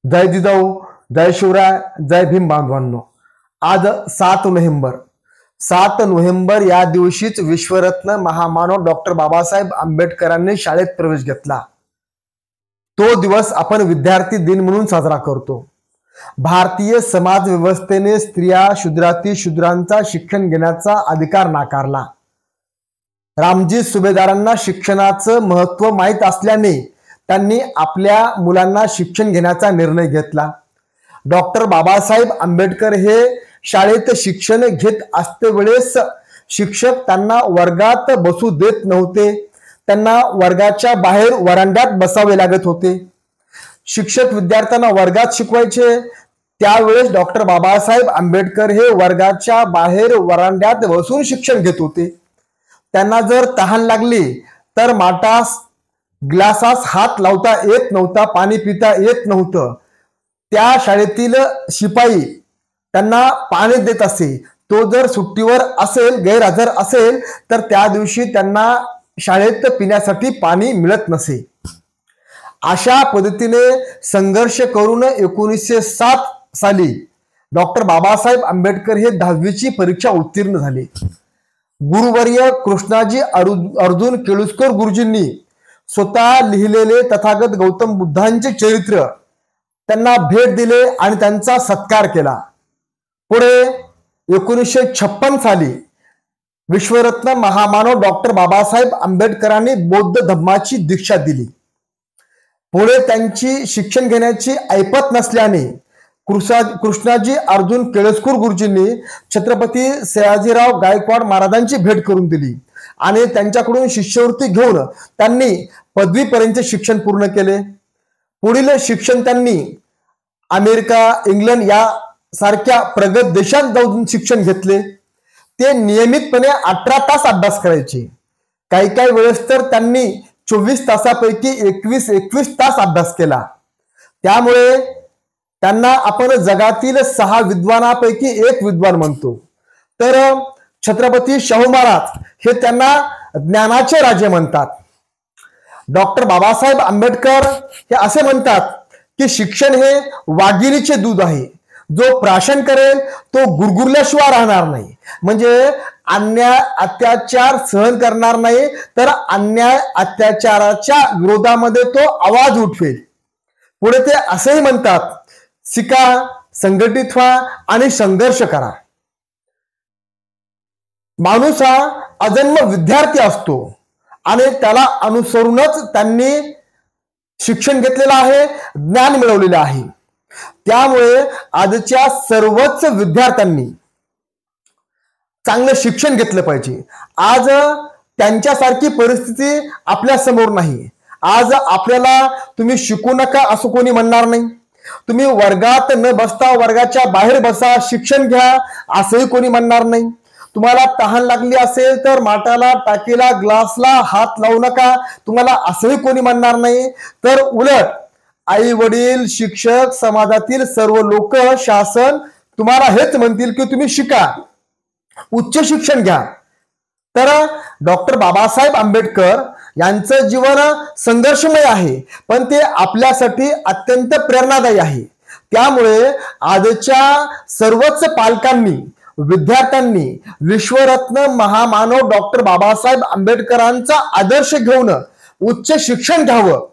जय जिजाऊ, जय शिवराय, जय भीम बांधवांनो. आज 7 नोव्हेंबर या दिवशीच विश्वरत्न महामानव डॉक्टर बाबासाहेब आंबेडकरांनी शाळेत प्रवेश घेतला. तो दिवस आपण विद्यार्थी दिन म्हणून साजरा करतो. भारतीय समाज व्यवस्थेने स्त्रिया शूद्राती शूद्रांचा शिक्षण घेण्याचा अधिकार नाकारला. रामजी सुभेदारांना शिक्षणाचं महत्त्व माहीत असल्याने त्यांनी आपल्या मुलांना शिक्षण घेण्याचा निर्णय घेतला. डॉक्टर बाबासाहेब आंबेडकर हे शाळेत शिक्षण घेत असते वेळेस शिक्षक त्यांना वर्गात बसू देत नव्हते. त्यांना वर्गाच्या बाहेर वरांड्यात बसावे लागत होते. शिक्षक विद्यार्थ्यांना वर्गात शिकवायचे त्यावेळेस डॉक्टर बाबासाहेब आंबेडकर हे वर्गाच्या बाहेर वरांड्यात बसून शिक्षण घेत होते. त्यांना जर तहान लागली तर माठास ग्लासास हात लावता येत नव्हता, पाणी पिता येत नव्हतं. त्या शाळेतील शिपाई त्यांना पाणी देत असे. तो जर सुट्टीवर असेल, गैरहजर असेल तर त्या दिवशी त्यांना शाळेत पिण्यासाठी पाणी मिळत नसे. अशा पद्धतीने संघर्ष करून 1907 साली डॉक्टर बाबासाहेब आंबेडकर हे 10वीची परीक्षा उत्तीर्ण झाले. गुरुवर्य कृष्णाजी अर्जुन केळुस्कर गुरुजींनी स्वतः लिहिलेले तथागत गौतम बुद्धांचे चरित्र त्यांना भेट दिले आणि त्यांचा सत्कार केला. पुढे 1956 साली विश्वरत्न महामानव डॉक्टर बाबासाहेब आंबेडकरांनी बौद्ध धम्माची दीक्षा दिली. पुढे त्यांची शिक्षण घेण्याची ऐपत नसल्याने कृष्णाजी अर्जुन केळुस्कर गुरुजींनी छत्रपती सयाजीराव गायकवाड महाराजांची भेट करून दिली आणि त्यांच्याकडून शिष्यवृत्ती घेऊन त्यांनी पदवीपर्यंत शिक्षण पूर्ण केले. पुढील शिक्षण त्यांनी अमेरिका, इंग्लंड या सारख्या प्रगत देशात जाऊन शिक्षण घेतले. ते नियमितपणे 18 तास अभ्यास करायचे. काही वेळेस तर त्यांनी 24 तासापैकी 21 तास अभ्यास केला. त्यामुळे त्यांना आपण जगातील 6 विद्वानापैकी एक विद्वान म्हणतो. तर छत्रपती शाहू महाराज हे त्यांना ज्ञानाचे राजे म्हणतात. डॉक्टर बाबासाहेब आंबेडकर हे असे म्हणतात की शिक्षण हे वाघिणीचे दूध आहे. जो प्राशन करेल तो गुरगुरल्याशिवाय राहणार नाही. म्हणजे अन्याय अत्याचार सहन करणार नाही, तर अन्याय अत्याचाराच्या विरोधामध्ये तो आवाज उठवेल. पुढे ते असेही म्हणतात, शिका, संघटित व्हा आणि संघर्ष करा. माणूस हा अजन्म विद्यार्थी असतो आणि त्याला अनुसरूनच त्यांनी शिक्षण घेतलेलं आहे, ज्ञान मिळवलेलं आहे. त्यामुळे आजच्या सर्वच विद्यार्थ्यांनी चांगलं शिक्षण घेतलं पाहिजे. आज त्यांच्यासारखी परिस्थिती आपल्या समोर नाही. आज आपल्याला तुम्ही शिकू नका असं कोणी म्हणणार नाही. तुम्ही वर्गात न बसता वर्गाच्या बाहेर बसा, शिक्षण घ्या असंही कोणी म्हणणार नाही. तुम्हाला तहान लागली असेल तर माठाला, टाकीला, ग्लासला हात लावू नका तुम्हाला असंही कोणी म्हणणार नाही. तर उलट आई वडील, शिक्षक, समाजातील सर्व लोक, शासन तुम्हाला हेच म्हणतील की तुम्ही शिका, उच्च शिक्षण घ्या. तर डॉक्टर बाबासाहेब आंबेडकर यांचं जीवन संघर्षमय आहे, पण ते आपल्यासाठी अत्यंत प्रेरणादायी आहे. त्यामुळे आजच्या सर्वच पालकांनी, विद्यार्थ्यांनी विश्वरत्न महामानव डॉक्टर बाबासाहेब आंबेडकरांचा आदर्श घेऊन उच्च शिक्षण घ्यावं